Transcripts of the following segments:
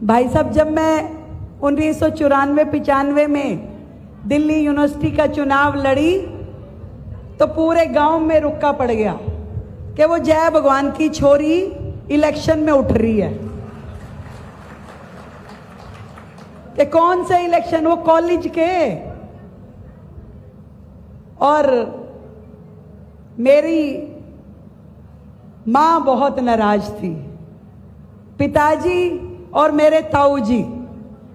भाई साहब, जब मैं 1994-95 में दिल्ली यूनिवर्सिटी का चुनाव लड़ी तो पूरे गांव में रुक्का पड़ गया कि वो जय भगवान की छोरी इलेक्शन में उठ रही है। कि कौन से इलेक्शन, वो कॉलेज के। और मेरी मां बहुत नाराज थी, पिताजी और मेरे ताऊ जी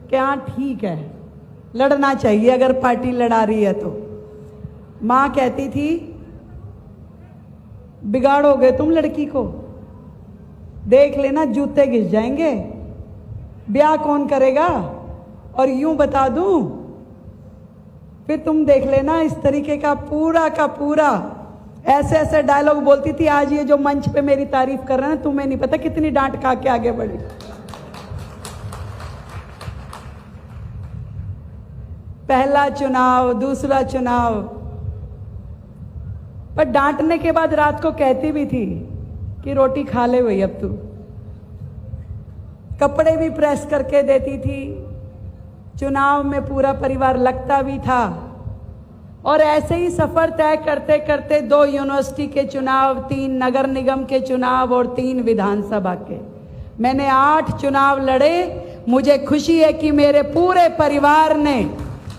कि हाँ ठीक है, लड़ना चाहिए अगर पार्टी लड़ा रही है तो। मां कहती थी बिगाड़ोगे तुम लड़की को, देख लेना जूते घिस जाएंगे, ब्याह कौन करेगा। और यूं बता दूं, फिर तुम देख लेना, इस तरीके का पूरा ऐसे ऐसे डायलॉग बोलती थी। आज ये जो मंच पे मेरी तारीफ कर रहे हैं, तुम्हें नहीं पता कितनी डांट खा के आगे बढ़ी। पहला चुनाव, दूसरा चुनाव, पर डांटने के बाद रात को कहती भी थी कि रोटी खा ले भाई अब तू। कपड़े भी प्रेस करके देती थी, चुनाव में पूरा परिवार लगता भी था। और ऐसे ही सफर तय करते करते 2 यूनिवर्सिटी के चुनाव, 3 नगर निगम के चुनाव और 3 विधानसभा के, मैंने 8 चुनाव लड़े। मुझे खुशी है कि मेरे पूरे परिवार ने,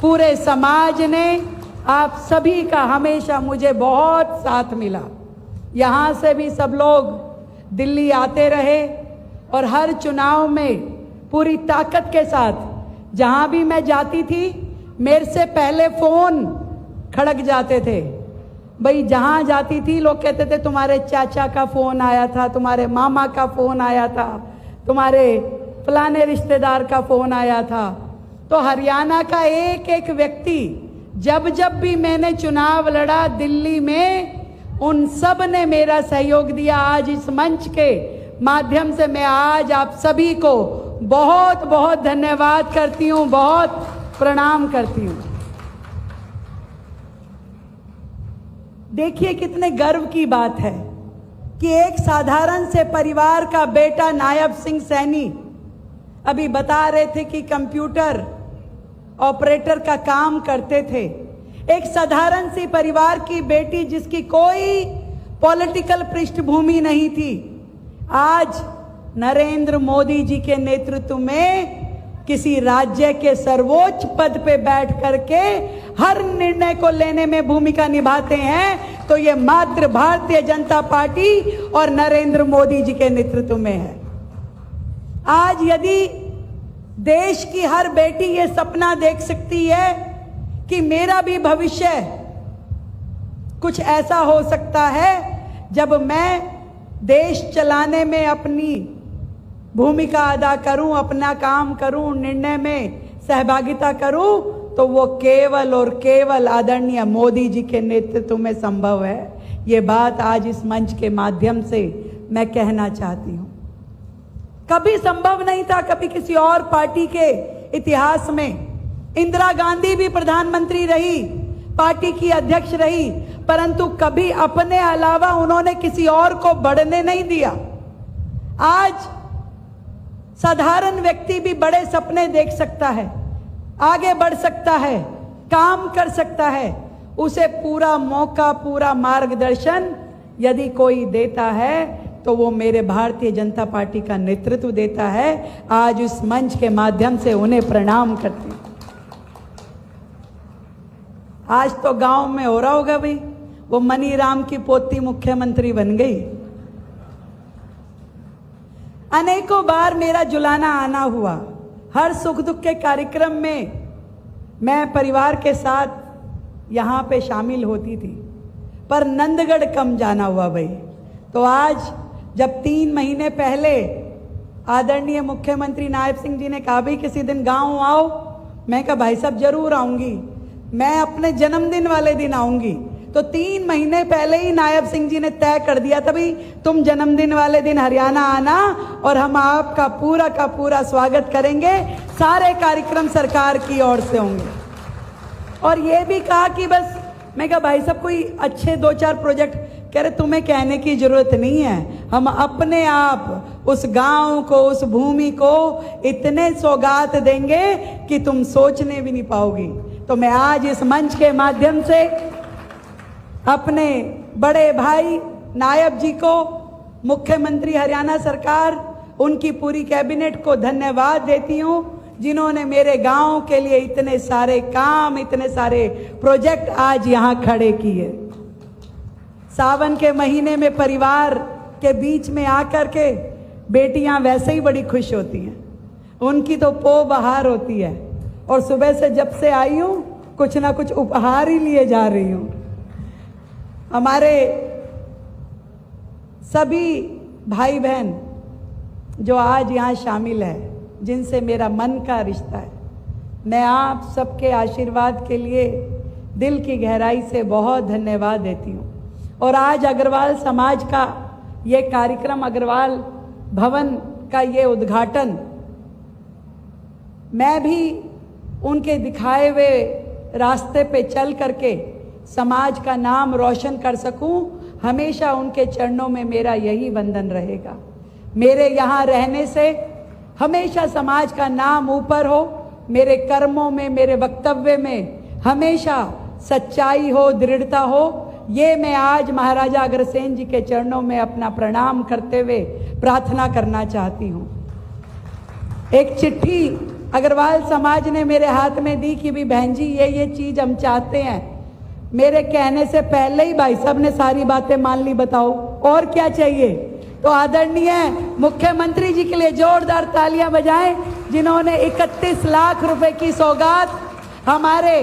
पूरे समाज ने, आप सभी का हमेशा मुझे बहुत साथ मिला। यहाँ से भी सब लोग दिल्ली आते रहे और हर चुनाव में पूरी ताकत के साथ, जहाँ भी मैं जाती थी मेरे से पहले फोन खड़क जाते थे। भाई जहाँ जाती थी लोग कहते थे तुम्हारे चाचा का फोन आया था, तुम्हारे मामा का फोन आया था, तुम्हारे फलाने रिश्तेदार का फोन आया था। तो हरियाणा का एक एक व्यक्ति, जब जब भी मैंने चुनाव लड़ा दिल्ली में, उन सब ने मेरा सहयोग दिया। आज इस मंच के माध्यम से मैं आज आप सभी को बहुत बहुत धन्यवाद करती हूँ, बहुत प्रणाम करती हूँ। देखिए कितने गर्व की बात है कि एक साधारण से परिवार का बेटा नायब सिंह सैनी, अभी बता रहे थे कि कंप्यूटर ऑपरेटर का काम करते थे। एक साधारण सी परिवार की बेटी जिसकी कोई पॉलिटिकल पृष्ठभूमि नहीं थी, आज नरेंद्र मोदी जी के नेतृत्व में किसी राज्य के सर्वोच्च पद पे बैठ करके हर निर्णय को लेने में भूमिका निभाते हैं। तो ये मात्र भारतीय जनता पार्टी और नरेंद्र मोदी जी के नेतृत्व में है। आज यदि देश की हर बेटी ये सपना देख सकती है कि मेरा भी भविष्य कुछ ऐसा हो सकता है जब मैं देश चलाने में अपनी भूमिका अदा करूं, अपना काम करूं, निर्णय में सहभागिता करूं, तो वो केवल और केवल आदरणीय मोदी जी के नेतृत्व में संभव है। ये बात आज इस मंच के माध्यम से मैं कहना चाहती हूं। कभी संभव नहीं था, कभी किसी और पार्टी के इतिहास में। इंदिरा गांधी भी प्रधानमंत्री रही, पार्टी की अध्यक्ष रही, परंतु कभी अपने अलावा उन्होंने किसी और को बढ़ने नहीं दिया। आज साधारण व्यक्ति भी बड़े सपने देख सकता है, आगे बढ़ सकता है, काम कर सकता है। उसे पूरा मौका, पूरा मार्गदर्शन यदि कोई देता है तो वो मेरे भारतीय जनता पार्टी का नेतृत्व देता है। आज उस मंच के माध्यम से उन्हें प्रणाम करती हूं। आज तो गांव में हो रहा होगा भाई, वो मनीराम की पोती मुख्यमंत्री बन गई। अनेकों बार मेरा जुलाना आना हुआ, हर सुख दुख के कार्यक्रम में मैं परिवार के साथ यहाँ पे शामिल होती थी, पर नंदगढ़ कम जाना हुआ भाई। तो आज जब 3 महीने पहले आदरणीय मुख्यमंत्री नायब सिंह जी ने कहा भाई किसी दिन गांव आओ, मैं कहा भाई साहब जरूर आऊंगी, मैं अपने जन्मदिन वाले दिन आऊंगी। तो 3 महीने पहले ही नायब सिंह जी ने तय कर दिया था भाई तुम जन्मदिन वाले दिन हरियाणा आना और हम आपका पूरा का पूरा स्वागत करेंगे। सारे कार्यक्रम सरकार की ओर से होंगे। और ये भी कहा कि बस, मैं कहा भाई साहब कोई अच्छे 2-4 प्रोजेक्ट, कह रहे तुम्हें कहने की जरूरत नहीं है, हम अपने आप उस गांव को, उस भूमि को इतने सौगात देंगे कि तुम सोचने भी नहीं पाओगी। तो मैं आज इस मंच के माध्यम से अपने बड़े भाई नायब जी को, मुख्यमंत्री हरियाणा सरकार, उनकी पूरी कैबिनेट को धन्यवाद देती हूं, जिन्होंने मेरे गांव के लिए इतने सारे काम, इतने सारे प्रोजेक्ट आज यहां खड़े किए। सावन के महीने में परिवार के बीच में आकर के बेटियां वैसे ही बड़ी खुश होती हैं, उनकी तो पो बहार होती है। और सुबह से जब से आई हूं कुछ ना कुछ उपहार ही लिए जा रही हूं। हमारे सभी भाई बहन जो आज यहाँ शामिल है, जिनसे मेरा मन का रिश्ता है, मैं आप सबके आशीर्वाद के लिए दिल की गहराई से बहुत धन्यवाद देती हूँ। और आज अग्रवाल समाज का ये कार्यक्रम, अग्रवाल भवन का ये उद्घाटन, मैं भी उनके दिखाए हुए रास्ते पे चल करके समाज का नाम रोशन कर सकूं, हमेशा उनके चरणों में मेरा यही वंदन रहेगा। मेरे यहाँ रहने से हमेशा समाज का नाम ऊपर हो, मेरे कर्मों में, मेरे वक्तव्य में हमेशा सच्चाई हो, दृढ़ता हो, ये मैं आज महाराजा अग्रसेन जी के चरणों में अपना प्रणाम करते हुए प्रार्थना करना चाहती हूँ। एक चिट्ठी अग्रवाल समाज ने मेरे हाथ में दी कि भी बहन जी ये चीज हम चाहते हैं। मेरे कहने से पहले ही भाई साहब ने सारी बातें मान ली, बताओ और क्या चाहिए। तो आदरणीय मुख्यमंत्री जी के लिए जोरदार तालियां बजाएं, जिन्होंने 31 लाख रुपए की सौगात हमारे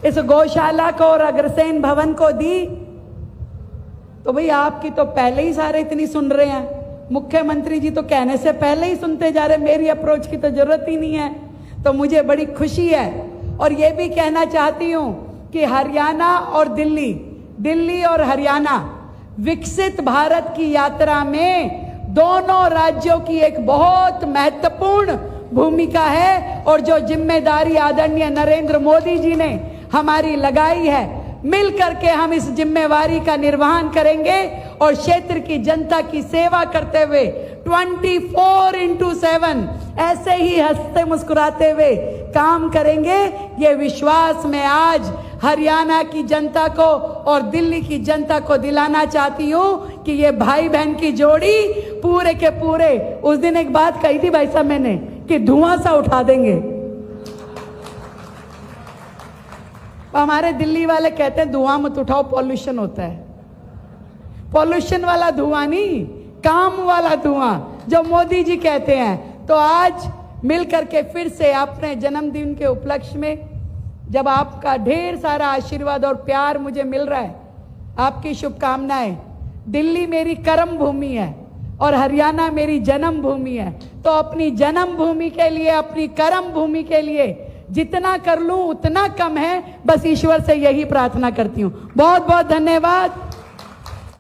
इस गौशाला को और अग्रसेन भवन को दी। तो भाई आपकी तो पहले ही सारे इतनी सुन रहे हैं, मुख्यमंत्री जी तो कहने से पहले ही सुनते जा रहे, मेरी अप्रोच की तो जरूरत ही नहीं है। तो मुझे बड़ी खुशी है। और ये भी कहना चाहती हूँ कि हरियाणा और दिल्ली और हरियाणा विकसित भारत की यात्रा में दोनों राज्यों की एक बहुत महत्वपूर्ण भूमिका है। और जो जिम्मेदारी आदरणीय नरेंद्र मोदी जी ने हमारी लगाई है, मिलकर के हम इस जिम्मेवारी का निर्वहन करेंगे और क्षेत्र की जनता की सेवा करते हुए 24/7 ऐसे ही हंसते मुस्कुराते हुए काम करेंगे। ये विश्वास मैं आज हरियाणा की जनता को और दिल्ली की जनता को दिलाना चाहती हूँ कि ये भाई बहन की जोड़ी पूरे के पूरे, उस दिन एक बात कही थी भाई साहब मैंने कि धुआं सा उठा देंगे। हमारे दिल्ली वाले कहते हैं धुआं मत उठाओ, पॉल्यूशन होता है। पॉल्यूशन वाला धुआं नहीं, काम वाला धुआं जो मोदी जी कहते हैं। तो आज मिलकर के फिर से अपने जन्मदिन के उपलक्ष्य में, जब आपका ढेर सारा आशीर्वाद और प्यार मुझे मिल रहा है, आपकी शुभकामनाएं, दिल्ली मेरी कर्म भूमि है और हरियाणा मेरी जन्म भूमि है। तो अपनी जन्म भूमि के लिए, अपनी कर्म भूमि के लिए जितना कर लूं उतना कम है। बस ईश्वर से यही प्रार्थना करती हूं। बहुत बहुत धन्यवाद।